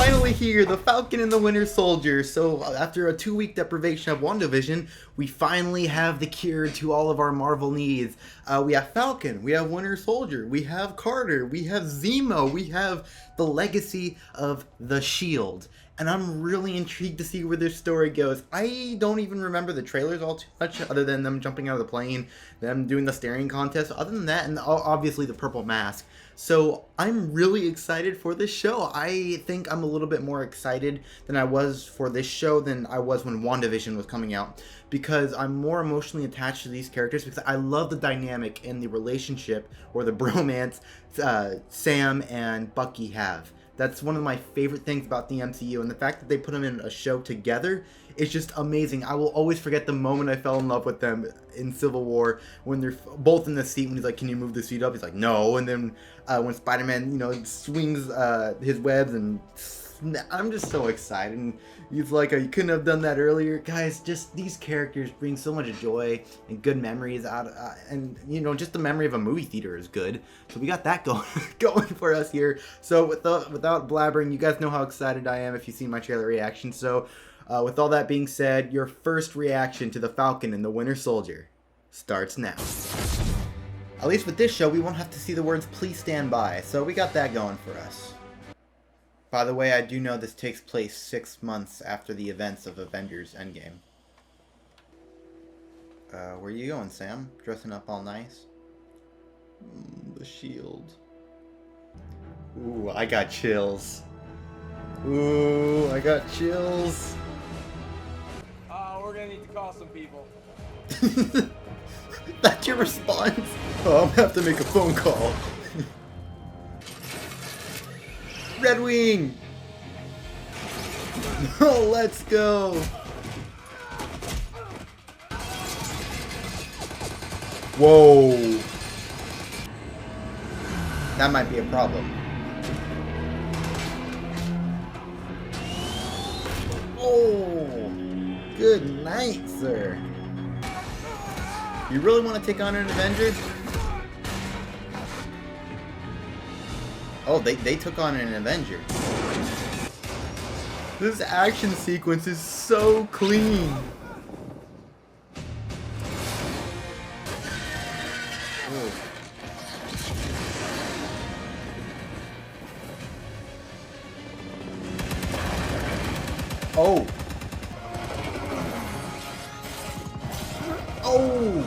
finally here, the Falcon and the Winter Soldier. So after a 2-week deprivation of WandaVision, we finally have the cure to all of our Marvel needs. We have Falcon, we have Winter Soldier, we have Carter, we have Zemo, we have the legacy of the Shield. And I'm really intrigued to see where this story goes. I don't even remember the trailers all too much, other than them jumping out of the plane, them doing the staring contest. Other than that, and obviously the purple mask. So I'm really excited for this show. I think I'm a little bit more excited than I was for this show than I was when WandaVision was coming out, because I'm more emotionally attached to these characters, because I love the dynamic and the relationship, or the bromance, Sam and Bucky have. That's one of my favorite things about the MCU, and the fact that they put them in a show together is just amazing. I will always forget the moment I fell in love with them in Civil War, when they're both in the seat, when he's like, "Can you move the seat up?" He's like, "No." And then when Spider-Man, swings his webs, and I'm just so excited. And he's like, "You couldn't have done that earlier." Guys, just these characters bring so much joy and good memories out, and just the memory of a movie theater is good. So we got that going for us here. So without blabbering, you guys know how excited I am if you've seen my trailer reaction. So with all that being said, your first reaction to the Falcon and the Winter Soldier starts now. At least with this show, we won't have to see the words "please stand by," so we got that going for us. By the way, I do know this takes place 6 months after the events of Avengers Endgame. Where you going, Sam? Dressing up all nice? The Shield. Ooh, I got chills. Ooh, I got chills. We're gonna need to call some people. That's your response? Oh, I'm gonna have to make a phone call. Red Wing! Oh, let's go! Whoa! That might be a problem. Oh! Good night, sir. You really want to take on an Avenger? Oh, they took on an Avenger. This action sequence is so clean. Oh. Oh. Oh.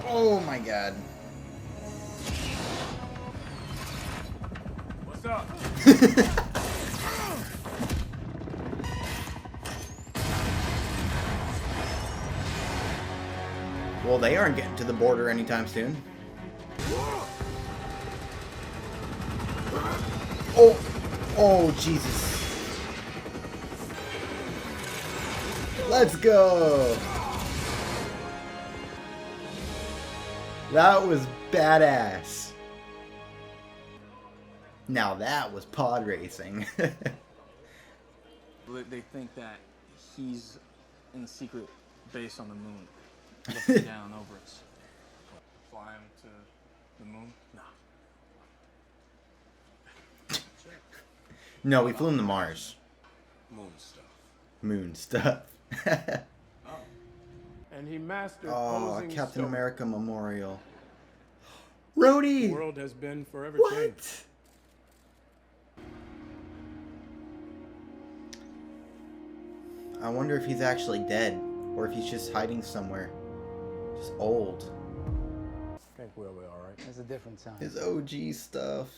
Oh my God. What's up? Well, they aren't getting to the border anytime soon. Oh, oh, Jesus. Let's go. That was badass. Now that was pod racing. They think that he's in the secret base on the moon, looking down over us. Fly him to the moon? No. No, we flew him to Mars. Moon stuff. Moon stuff. And he mastered Oh, posing Captain stoic. America Memorial. Rhodey! The world has been forever What? changed. I wonder if he's actually dead, or if he's just hiding somewhere. Just old. I think we'll be alright. It's a different time. His OG stuff.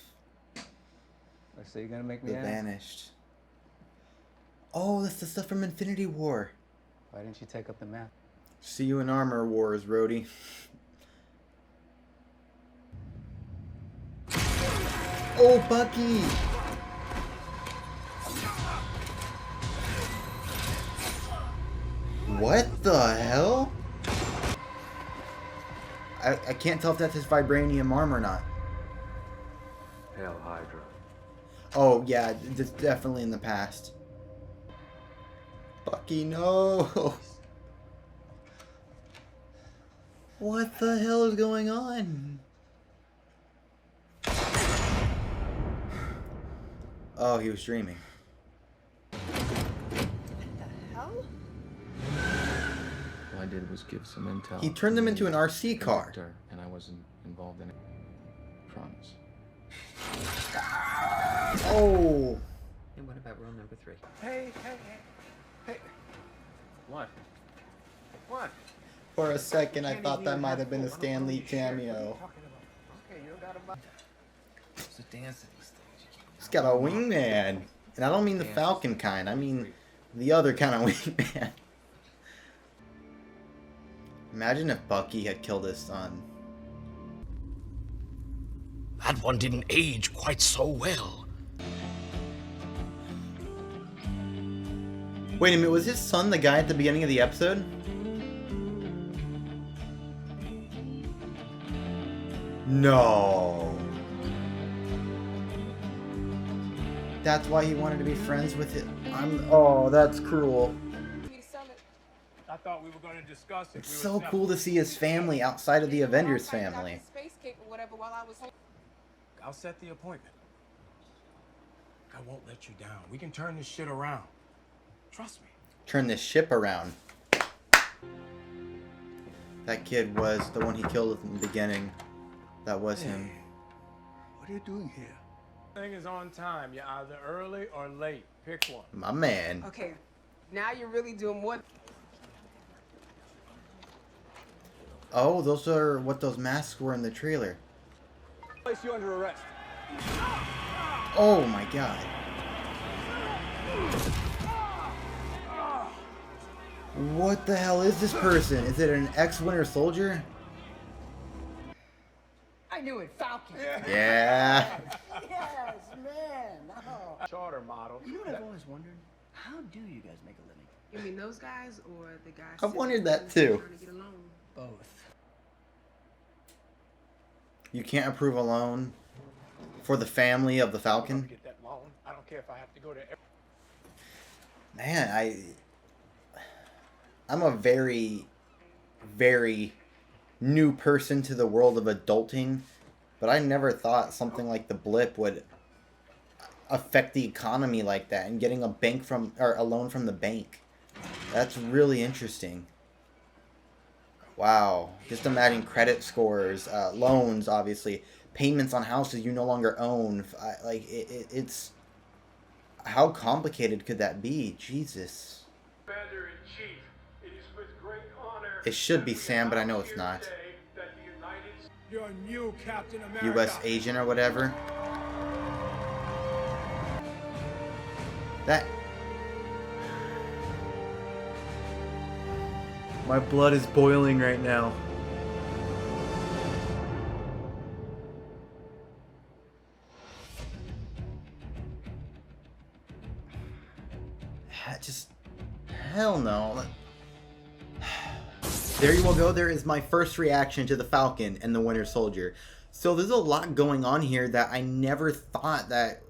So you're gonna make me The ask? Vanished. Oh, that's the stuff from Infinity War. Why didn't you take up the map? See you in Armor Wars, Rhodey. Oh, Bucky! What the hell? I can't tell if that's his vibranium arm or not. Hail Hydra. Oh, yeah, it's definitely in the past. Bucky, no! What the hell is going on? Oh, he was dreaming. Hell? All I did was give some intel. He turned them into an RC car. And I wasn't involved in it. Promise. Oh. And what about rule number 3? Hey. What? What? For a second, I thought that might have been a Stan Lee cameo. Okay, you don't gotta buy. It's a dance at these things. He's got a wingman. And I don't mean the Falcon kind. I mean the other kind of wingman. Imagine if Bucky had killed his son. That one didn't age quite so well. Wait a minute, was his son the guy at the beginning of the episode? No. That's why he wanted to be friends with it. Oh, that's cruel. I thought we were going to discuss it. It's so cool to see his family outside of the Avengers family. I'll set the appointment. I won't let you down. We can turn this shit around. Trust me. Turn this ship around. That kid was the one he killed in the beginning. That was him. What are you doing here? Thing is on time. You're either early or late. Pick one. My man. Okay, now you're really doing what? Oh, those are what those masks were in the trailer. Place you under arrest. Oh my god. What the hell is this person? Is it an ex-Winter Soldier? I knew it, Falcon. Yeah. Yes, man. Oh. Charter model. You know what I've always wondered? How do you guys make a living? You mean those guys or the guys? I've wondered that too. Trying to get along? Both. You can't approve a loan for the family of the I'm Falcon? gonna get that loan. I don't care if I have to go to. Man, I'm a very, very new person to the world of adulting, but I never thought something like the blip would affect the economy like that and getting a loan from the bank. That's really interesting. Wow. Just imagine credit scores, loans, obviously, payments on houses you no longer own. It's how complicated could that be? Jesus. Commander-in-Chief, it is with great honor. It should be Sam, but I know it's not. You're a new Captain America. U.S. agent or whatever. That. My blood is boiling right now. Just hell no. There you will go. There is my first reaction to the Falcon and the Winter Soldier. So there's a lot going on here that I never thought that.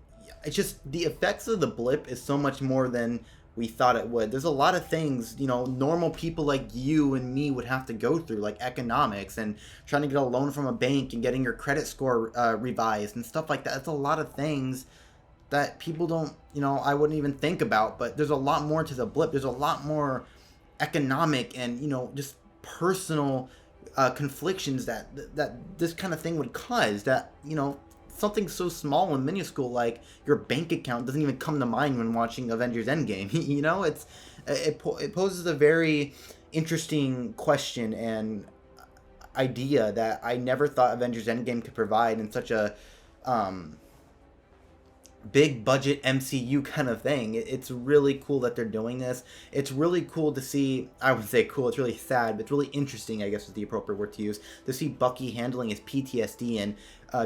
It's just the effects of the blip is so much more than we thought it would. There's a lot of things, you know, normal people like you and me would have to go through, like economics and trying to get a loan from a bank and getting your credit score revised and stuff like that. It's a lot of things that people don't, you know, I wouldn't even think about. But there's a lot more to the blip. There's a lot more economic and, you know, just personal conflictions that this kind of thing would cause. That, you know, something so small and minuscule like your bank account doesn't even come to mind when watching Avengers Endgame. You know, it poses a very interesting question and idea that I never thought Avengers Endgame could provide in such a big budget MCU kind of thing. It's really cool that they're doing this. It's really cool to see, I would say cool, it's really sad, but it's really interesting, I guess is the appropriate word to use, to see Bucky handling his PTSD and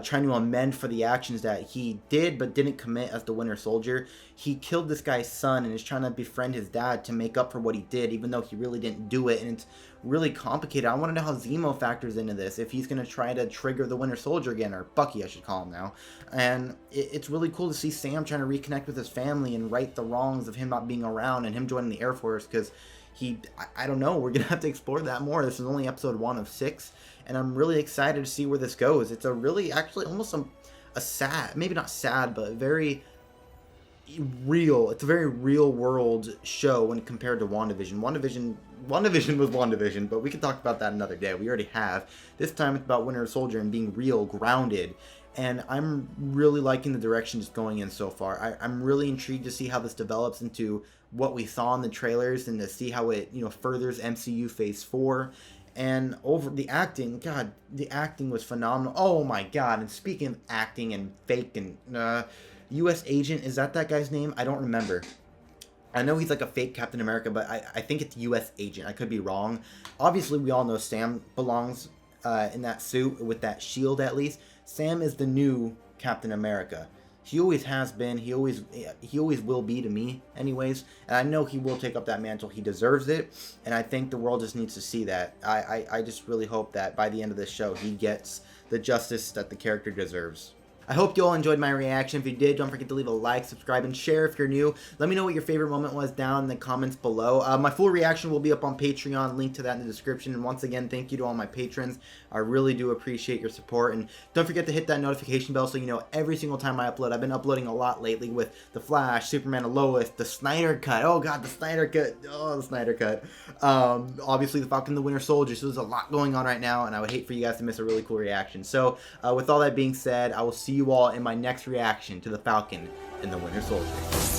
trying to amend for the actions that he did but didn't commit as the Winter Soldier. He killed this guy's son and is trying to befriend his dad to make up for what he did, even though he really didn't do it, and it's really complicated. I want to know how Zemo factors into this, if he's going to try to trigger the Winter Soldier again, or Bucky I should call him now. And it's really cool to see Sam trying to reconnect with his family and right the wrongs of him not being around and him joining the Air Force, because I don't know, we're going to have to explore that more. This is only episode 1 of 6, and I'm really excited to see where this goes. It's a really, actually, almost a sad, maybe not sad, but very real. It's a very real world show when compared to WandaVision. WandaVision was WandaVision, but we can talk about that another day. We already have. This time it's about Winter Soldier and being real, grounded. And I'm really liking the direction it's going in so far. I'm really intrigued to see how this develops into what we saw in the trailers and to see how it, furthers MCU Phase 4. And over the acting, God, the acting was phenomenal. Oh my God! And speaking of acting and fake and U.S. Agent, is that guy's name? I don't remember. I know he's like a fake Captain America, but I think it's U.S. Agent. I could be wrong. Obviously, we all know Sam belongs in that suit with that shield at least. Sam is the new Captain America. He always has been. He always will be to me, anyways. And I know he will take up that mantle. He deserves it. And I think the world just needs to see that. I just really hope that by the end of this show, he gets the justice that the character deserves. I hope you all enjoyed my reaction. If you did, don't forget to leave a like, subscribe, and share if you're new. Let me know what your favorite moment was down in the comments below. My full reaction will be up on Patreon. Link to that in the description. And once again, thank you to all my patrons. I really do appreciate your support. And don't forget to hit that notification bell so you know every single time I upload. I've been uploading a lot lately with The Flash, Superman and Lois, the Snyder Cut. Oh God, the Snyder Cut. Oh, the Snyder Cut. Obviously, the Falcon and the Winter Soldier. So there's a lot going on right now, and I would hate for you guys to miss a really cool reaction. So with all that being said, I will see you all in my next reaction to the Falcon and the Winter Soldier.